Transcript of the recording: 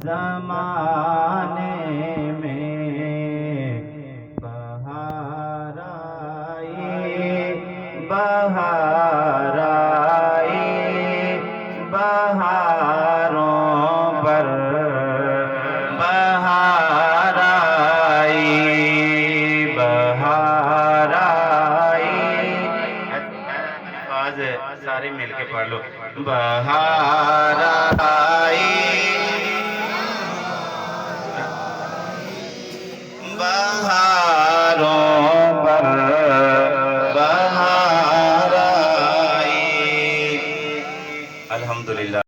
زمانے میں بہار آئی، بہار آئی، بہاروں پر بہار آئی، بہار آئی۔ الفاظ سارے مل کے پڑھ لو۔ بہار آئی، بہاروں پر بہار آئی۔ الحمدللہ۔